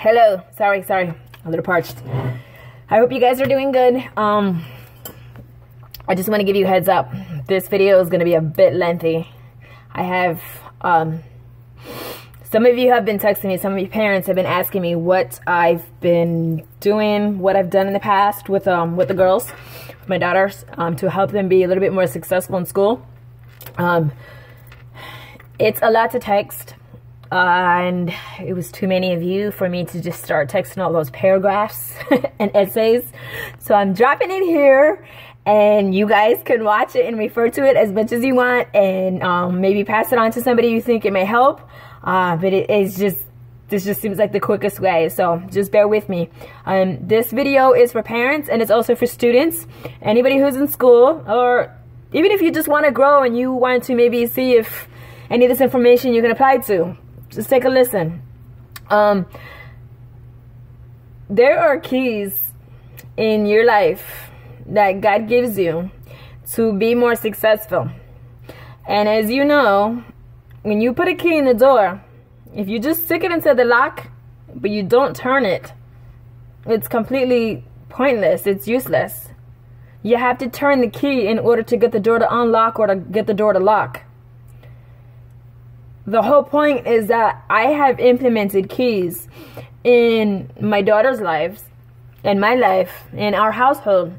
Hello. Sorry. A little parched. I hope you guys are doing good. I just want to give you a heads up. This video is going to be a bit lengthy. I have, some of you have been texting me. Some of your parents have been asking me what I've been doing, what I've done in the past with the girls, my daughters, to help them be a little bit more successful in school. It's a lot to text. And it was too many of you for me to just start texting all those paragraphs and essays. So I'm dropping it here, and you guys can watch it and refer to it as much as you want, and maybe pass it on to somebody you think it may help. But this just seems like the quickest way, so just bear with me. This video is for parents, and it's also for students. Anybody who's in school, or even if you just want to grow and you want to maybe see if any of this information you can apply to. Just take a listen. There are keys in your life that God gives you to be more successful. And as you know, when you put a key in the door, if you just stick it into the lock, but you don't turn it, it's completely pointless. It's useless. You have to turn the key in order to get the door to unlock or to get the door to lock. The whole point is that I have implemented keys in my daughter's lives, in my life, in our household,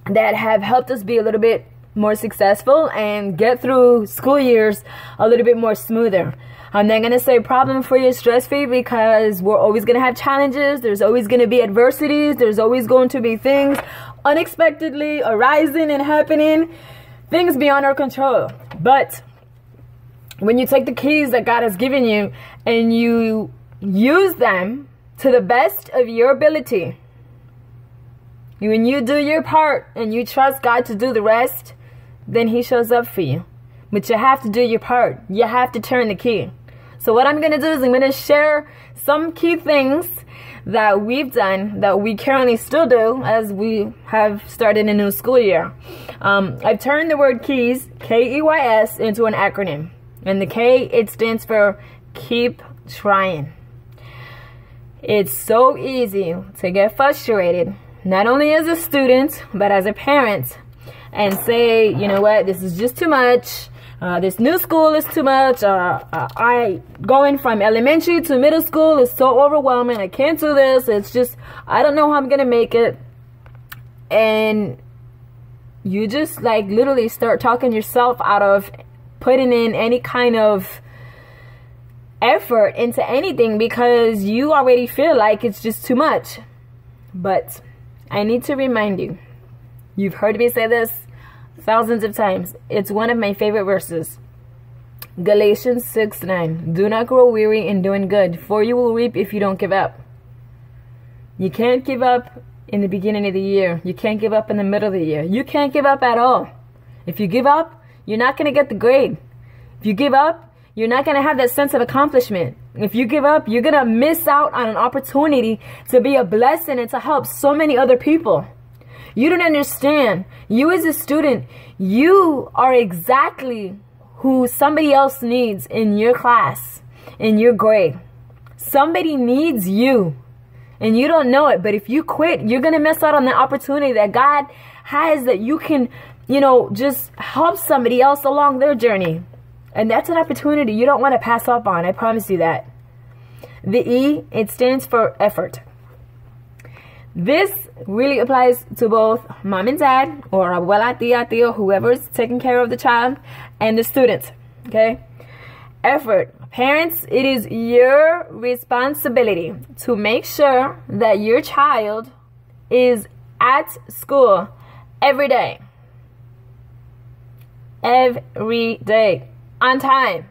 that have helped us be a little bit more successful and get through school years a little bit more smoother. I'm not going to say problem-free or stress-free, because we're always going to have challenges. There's always going to be adversities. There's always going to be things unexpectedly arising and happening, things beyond our control. But when you take the keys that God has given you and you use them to the best of your ability, when you do your part and you trust God to do the rest, then He shows up for you. But you have to do your part. You have to turn the key. So what I'm going to do is I'm going to share some key things that we've done, that we currently still do as we have started a new school year. I've turned the word keys, K-E-Y-S, into an acronym. And the K, it stands for keep trying. It's so easy to get frustrated, not only as a student, but as a parent, and say, you know what, this is just too much. This new school is too much. Going from elementary to middle school is so overwhelming. I can't do this. It's just, I don't know how I'm going to make it. And you just like literally start talking yourself out of putting in any kind of effort into anything, because you already feel like it's just too much. But I need to remind you, you've heard me say this thousands of times. It's one of my favorite verses. Galatians 6:9. Do not grow weary in doing good, for you will reap if you don't give up. You can't give up in the beginning of the year. You can't give up in the middle of the year. You can't give up at all. If you give up, you're not going to get the grade. If you give up, you're not going to have that sense of accomplishment. If you give up, you're going to miss out on an opportunity to be a blessing and to help so many other people. You don't understand. You as a student, you are exactly who somebody else needs in your class, in your grade. Somebody needs you, and you don't know it. But if you quit, you're going to miss out on the opportunity that God has, that you can, you know, just help somebody else along their journey. And that's an opportunity you don't want to pass up on. I promise you that. The E, it stands for effort. This really applies to both mom and dad, or abuela, tia, tío, whoever's taking care of the child, and the student. Okay? Effort. Parents, it is your responsibility to make sure that your child is at school every day. Every day. On time.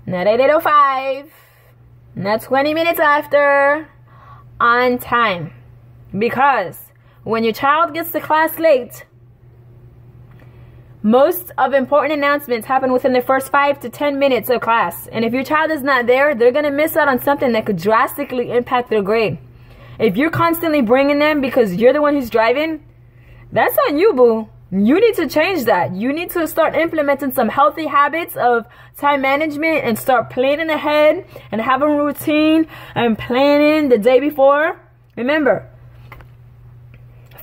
Not at 8:05. Not 20 minutes after. On time. Because when your child gets to class late, most of important announcements happen within the first 5 to 10 minutes of class. And if your child is not there, they're going to miss out on something that could drastically impact their grade. If you're constantly bringing them because you're the one who's driving, that's on you, boo. You need to change that. You need to start implementing some healthy habits of time management and start planning ahead and having a routine and planning the day before. Remember,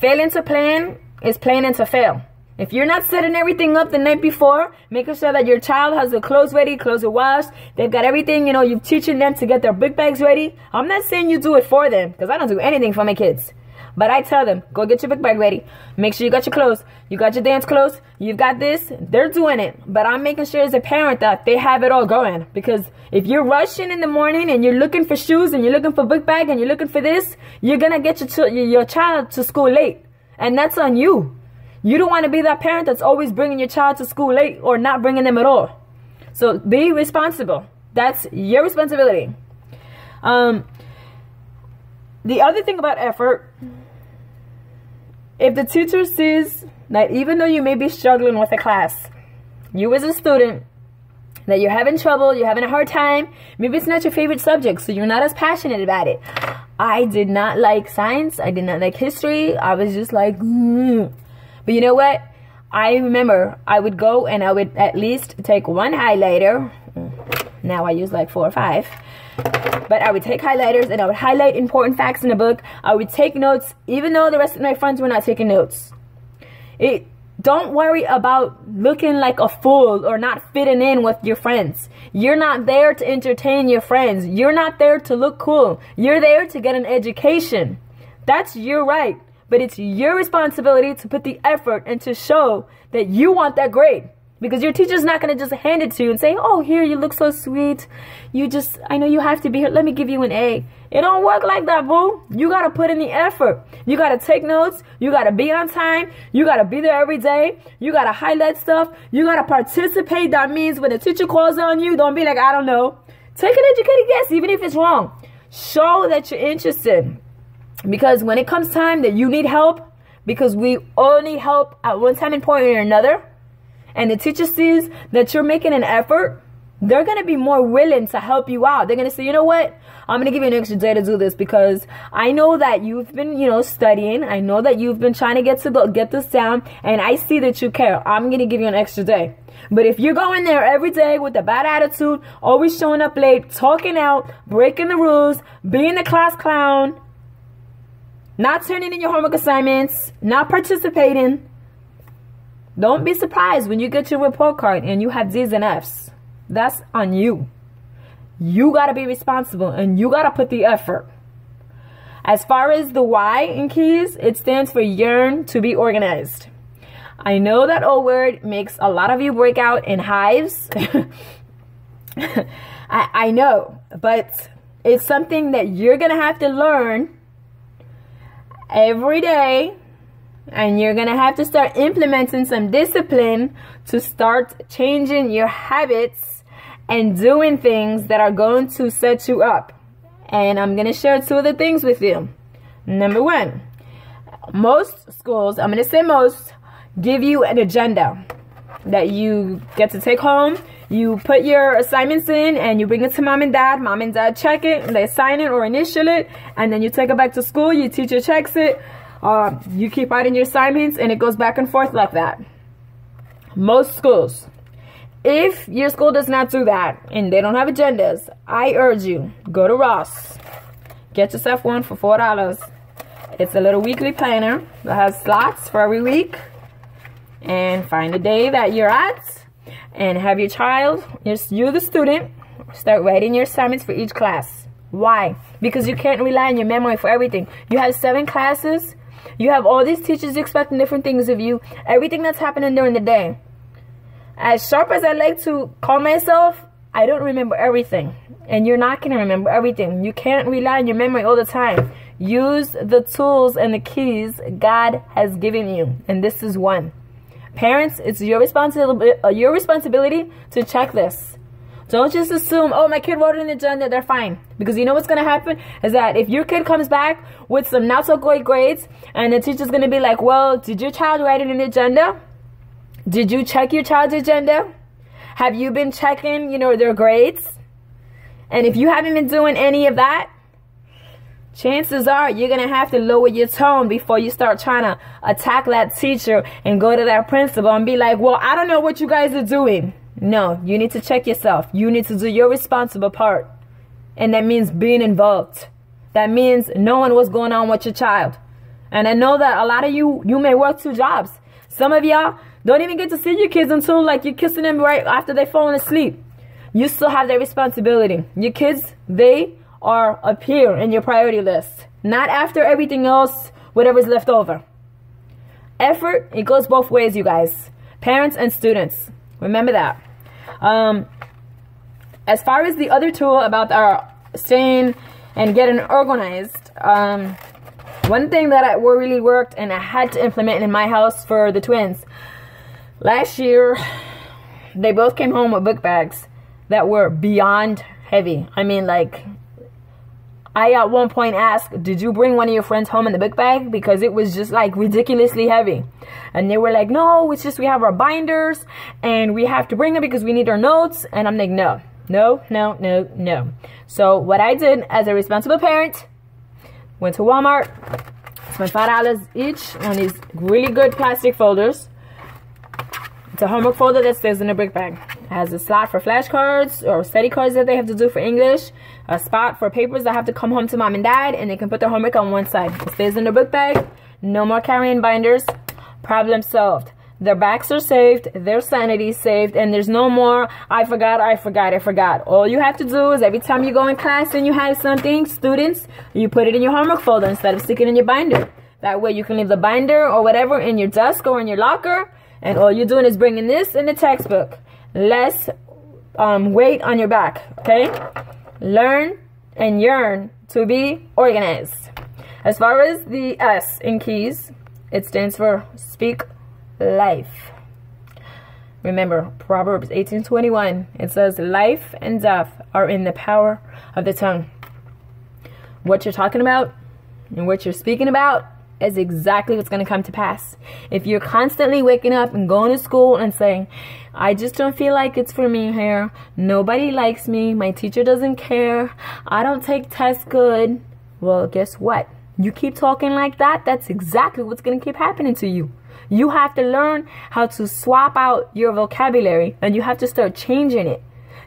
failing to plan is planning to fail. If you're not setting everything up the night before, making sure that your child has their clothes ready, clothes are washed, they've got everything, you know, you're teaching them to get their book bags ready. I'm not saying you do it for them, because I don't do anything for my kids. But I tell them, go get your book bag ready. Make sure you got your clothes. You got your dance clothes. You've got this. They're doing it. But I'm making sure as a parent that they have it all going. Because if you're rushing in the morning and you're looking for shoes and you're looking for book bag and you're looking for this, you're going to get your child to school late. And that's on you. You don't want to be that parent that's always bringing your child to school late or not bringing them at all. So be responsible. That's your responsibility. The other thing about effort, if the teacher sees that even though you may be struggling with a class, you as a student, that you're having trouble, you're having a hard time, maybe it's not your favorite subject, so you're not as passionate about it. I did not like science. I did not like history. I was just like, But you know what? I remember I would go and I would at least take one highlighter. Now I use like 4 or 5. But I would take highlighters and I would highlight important facts in the book. I would take notes, even though the rest of my friends were not taking notes. Don't worry about looking like a fool or not fitting in with your friends. You're not there to entertain your friends. You're not there to look cool. You're there to get an education. That's your right. But it's your responsibility to put the effort and to show that you want that grade. Because your teacher's not going to just hand it to you and say, oh, here, you look so sweet. I know you have to be here. Let me give you an A. It don't work like that, boo. You got to put in the effort. You got to take notes. You got to be on time. You got to be there every day. You got to highlight stuff. You got to participate. That means when the teacher calls on you, don't be like, I don't know. Take an educated guess, even if it's wrong. Show that you're interested. Because when it comes time that you need help, because we all need help at one time and point or another, and the teacher sees that you're making an effort, they're going to be more willing to help you out. They're going to say, you know what? I'm going to give you an extra day to do this because I know that you've been, studying. I know that you've been trying to get this down, and I see that you care. I'm going to give you an extra day. But if you're going there every day with a bad attitude, always showing up late, talking out, breaking the rules, being the class clown, not turning in your homework assignments, not participating, don't be surprised when you get your report card and you have D's and F's. That's on you. You got to be responsible and you got to put the effort. As far as the Y in KEYS, it stands for yearn to be organized. I know that old word makes a lot of you break out in hives. I know, but it's something that you're going to have to learn every day. And you're going to have to start implementing some discipline to start changing your habits and doing things that are going to set you up. And I'm going to share 2 of the things with you. Number 1, most schools, I'm going to say most, give you an agenda that you get to take home. You put your assignments in and you bring it to mom and dad. Mom and dad check it, they sign it or initial it. And then you take it back to school. Your teacher checks it. You keep writing your assignments and it goes back and forth like that. Most schools. If your school does not do that and they don't have agendas, I urge you, go to Ross. Get yourself one for $4. It's a little weekly planner that has slots for every week. And find a day that you're at and have your child, you the student, start writing your assignments for each class. Why? Because you can't rely on your memory for everything. You have 7 classes. You have all these teachers expecting different things of you. Everything that's happening during the day. As sharp as I like to call myself, I don't remember everything. And you're not going to remember everything. You can't rely on your memory all the time. Use the tools and the keys God has given you. And this is one. Parents, it's your responsibility to check this. Don't just assume, oh, my kid wrote an agenda, they're fine. Because you know what's going to happen is that if your kid comes back with some not so great grades and the teacher's going to be like, well, did your child write an agenda? Did you check your child's agenda? Have you been checking, their grades? And if you haven't been doing any of that, chances are you're going to have to lower your tone before you start trying to attack that teacher and go to that principal and be like, well, I don't know what you guys are doing. No, you need to check yourself. You need to do your responsible part. And that means being involved. That means knowing what's going on with your child. And I know that a lot of you may work 2 jobs. Some of y'all don't even get to see your kids until like you're kissing them right after they're falling asleep. You still have that responsibility. Your kids, they are up here in your priority list. Not after everything else, whatever's left over. Effort, it goes both ways, you guys. Parents and students. Remember that. As far as the other tool about our staying and getting organized, one thing that really worked and I had to implement in my house for the twins. Last year, they both came home with book bags that were beyond heavy. I mean, like, I at one point asked, did you bring one of your friends home in the book bag? Because it was just like ridiculously heavy. And they were like, no, it's just we have our binders and we have to bring them because we need our notes. And I'm like, no. So what I did as a responsible parent, went to Walmart, spent $5 each on these really good plastic folders. It's a homework folder that stays in a brick bag. It has a slot for flashcards or study cards that they have to do for English, a spot for papers that have to come home to mom and dad, and they can put their homework on one side. It stays in the book bag. No more carrying binders. Problem solved. Their backs are saved, their sanity is saved, and there's no more, I forgot. All you have to do is every time you go in class and you have something, students, you put it in your homework folder instead of sticking it in your binder. That way you can leave the binder or whatever in your desk or in your locker, and all you're doing is bringing this in the textbook. Less weight on your back, okay? Learn and yearn to be organized. As far as the S in keys, it stands for speak life. Remember, Proverbs 18:21, it says, life and death are in the power of the tongue. What you're talking about and what you're speaking about is exactly what's going to come to pass. If you're constantly waking up and going to school and saying, I just don't feel like it's for me here, nobody likes me, my teacher doesn't care, I don't take tests good, well, guess what? You keep talking like that, that's exactly what's going to keep happening to you. You have to learn how to swap out your vocabulary, and you have to start changing it.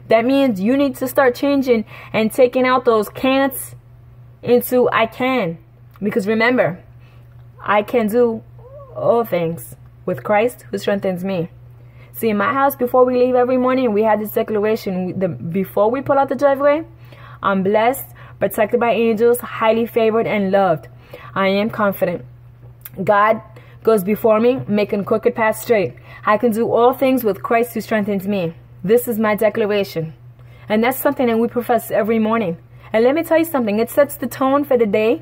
That means you need to start changing and taking out those can'ts into I can. Because remember, I can do all things with Christ who strengthens me. See, in my house, before we leave every morning, we had this declaration. Before we pull out the driveway, I'm blessed, protected by angels, highly favored, and loved. I am confident. God goes before me, making crooked paths straight. I can do all things with Christ who strengthens me. This is my declaration. And that's something that we profess every morning. And let me tell you something. It sets the tone for the day.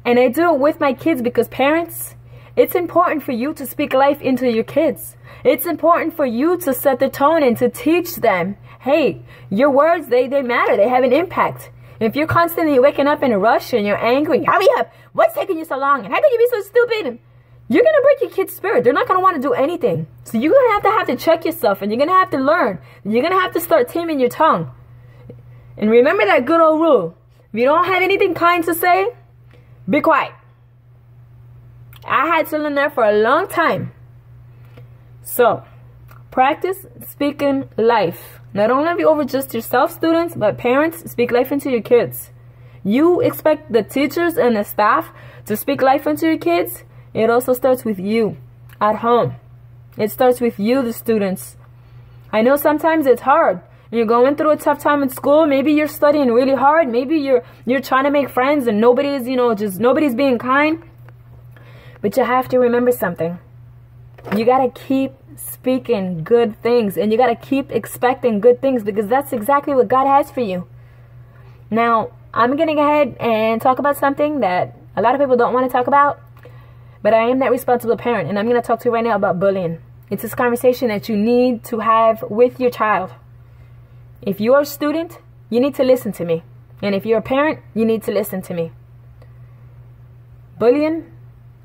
And I do it with my kids because parents, it's important for you to speak life into your kids. It's important for you to set the tone and to teach them, hey, your words, they matter. They have an impact. If you're constantly waking up in a rush and you're angry, hurry up. What's taking you so long? And how can you be so stupid? You're going to break your kid's spirit. They're not going to want to do anything. So you're going to have to check yourself, and you're going to have to learn. You're going to have to start taming your tongue. And remember that good old rule. If you don't have anything kind to say, be quiet. I had to learn that for a long time. So, practice speaking life. Not only over just yourself, students, but parents, speak life into your kids. You expect the teachers and the staff to speak life into your kids. It also starts with you at home. It starts with you, the students. I know sometimes it's hard. You're going through a tough time in school. Maybe you're studying really hard. Maybe you're trying to make friends and nobody's, nobody's being kind. But you have to remember something. You got to keep speaking good things, and you got to keep expecting good things, because that's exactly what God has for you. Now, I'm going to go ahead and talk about something that a lot of people don't want to talk about. But I am that responsible parent, and I'm going to talk to you right now about bullying. It's this conversation that you need to have with your child. If you're a student, you need to listen to me. And if you're a parent, you need to listen to me. Bullying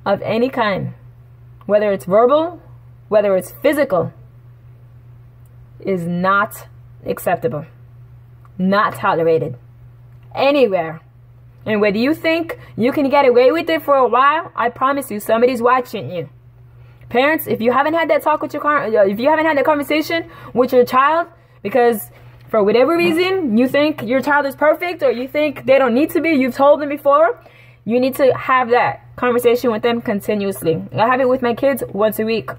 of any kind, whether it's verbal, whether it's physical, is not acceptable. Not tolerated. Anywhere. And whether you think you can get away with it for a while, I promise you, somebody's watching you. Parents, if you haven't had that talk with if you haven't had that conversation with your child, because for whatever reason you think your child is perfect, or you think they don't need to be, you've told them before, you need to have that conversation with them continuously. I have it with my kids once a week.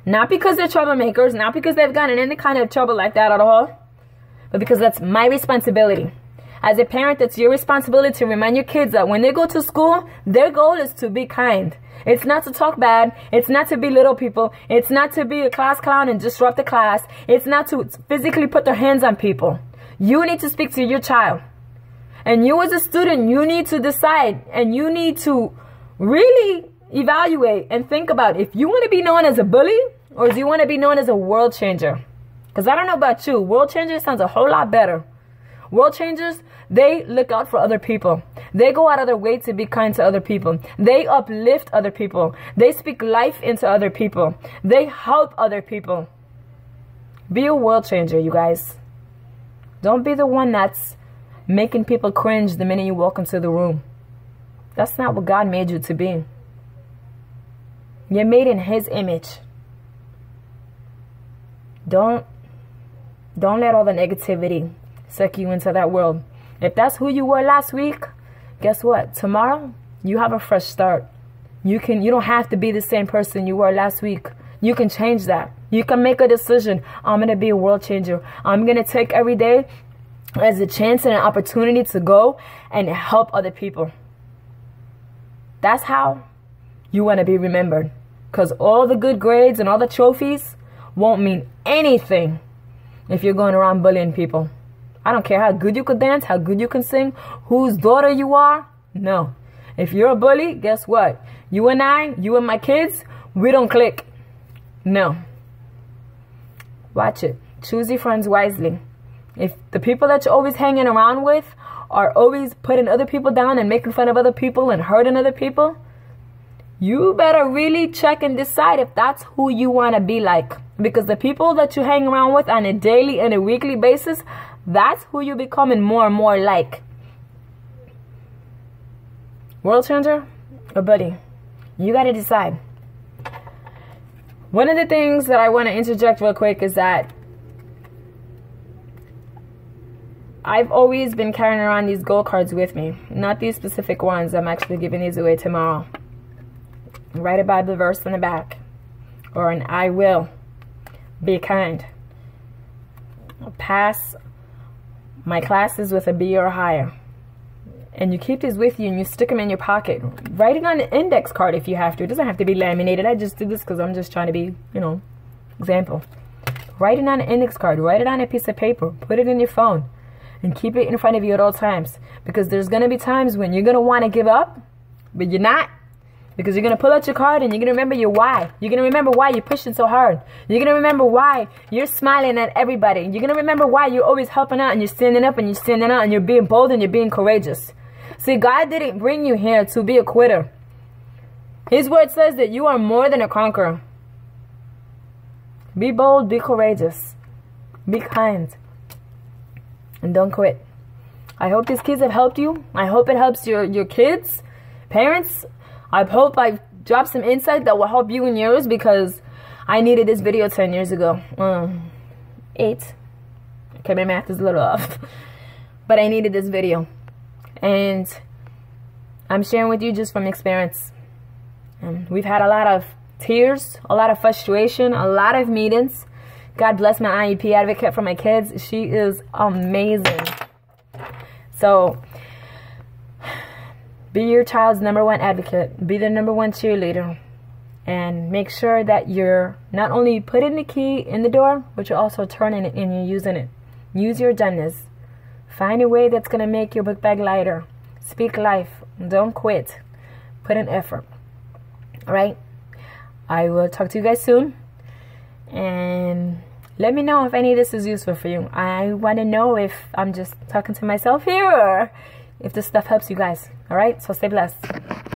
Not because they're troublemakers, not because they've gotten any kind of trouble like that at all, but because that's my responsibility. As a parent, it's your responsibility to remind your kids that when they go to school, their goal is to be kind. It's not to talk bad. It's not to belittle people. It's not to be a class clown and disrupt the class. It's not to physically put their hands on people. You need to speak to your child. And you as a student, you need to decide, and you need to really evaluate and think about if you want to be known as a bully, or do you want to be known as a world changer? Because I don't know about you, world changer sounds a whole lot better. World changers, they look out for other people. They go out of their way to be kind to other people. They uplift other people. They speak life into other people. They help other people. Be a world changer, you guys. Don't be the one that's making people cringe the minute you walk into the room. That's not what God made you to be. You're made in His image. Don't let all the negativity suck you into that world. If that's who you were last week, guess what? Tomorrow, you have a fresh start. You don't have to be the same person you were last week. You can change that. You can make a decision. I'm going to be a world changer. I'm going to take every day as a chance and an opportunity to go and help other people. That's how you want to be remembered. Because all the good grades and all the trophies won't mean anything if you're going around bullying people. I don't care how good you could dance, how good you can sing, whose daughter you are. No. If you're a bully, guess what? You and my kids, we don't click. No. Watch it. Choose your friends wisely. If the people that you're always hanging around with are always putting other people down and making fun of other people and hurting other people, you better really check and decide if that's who you want to be like. Because the people that you hang around with on a daily and a weekly basis, that's who you're becoming more and more like. World changer or buddy? You got to decide. One of the things that I want to interject real quick is that I've always been carrying around these gold cards with me. Not these specific ones. I'm actually giving these away tomorrow. Write a Bible verse in the back. Or an I will be kind. Pass my classes with a B or higher. And you keep these with you and you stick them in your pocket. Write it on an index card if you have to. It doesn't have to be laminated. I just did this because I'm just trying to be, example. Write it on an index card. Write it on a piece of paper. Put it in your phone. And keep it in front of you at all times. Because there's going to be times when you're going to want to give up, but you're not. Because you're going to pull out your card and you're going to remember your why. You're going to remember why you're pushing so hard. You're going to remember why you're smiling at everybody. You're going to remember why you're always helping out and you're standing up and you're standing out and you're being bold and you're being courageous. See, God didn't bring you here to be a quitter. His word says that you are more than a conqueror. Be bold, be courageous, be kind, and don't quit. I hope these kids have helped you. I hope it helps your kids, parents. I hope I've dropped some insight that will help you and yours, because I needed this video 10 years ago. 8. Okay, my math is a little off. But I needed this video. And I'm sharing with you just from experience. And we've had a lot of tears, a lot of frustration, a lot of meetings. God bless my IEP advocate for my kids. She is amazing. So, be your child's #1 advocate. Be their #1 cheerleader. And make sure that you're not only putting the key in the door, but you're also turning it and you're using it. Use your agendas. Find a way that's going to make your book bag lighter. Speak life. Don't quit. Put in effort. Alright? I will talk to you guys soon. And let me know if any of this is useful for you. I want to know if I'm just talking to myself here or if this stuff helps you guys. Alright? So stay blessed.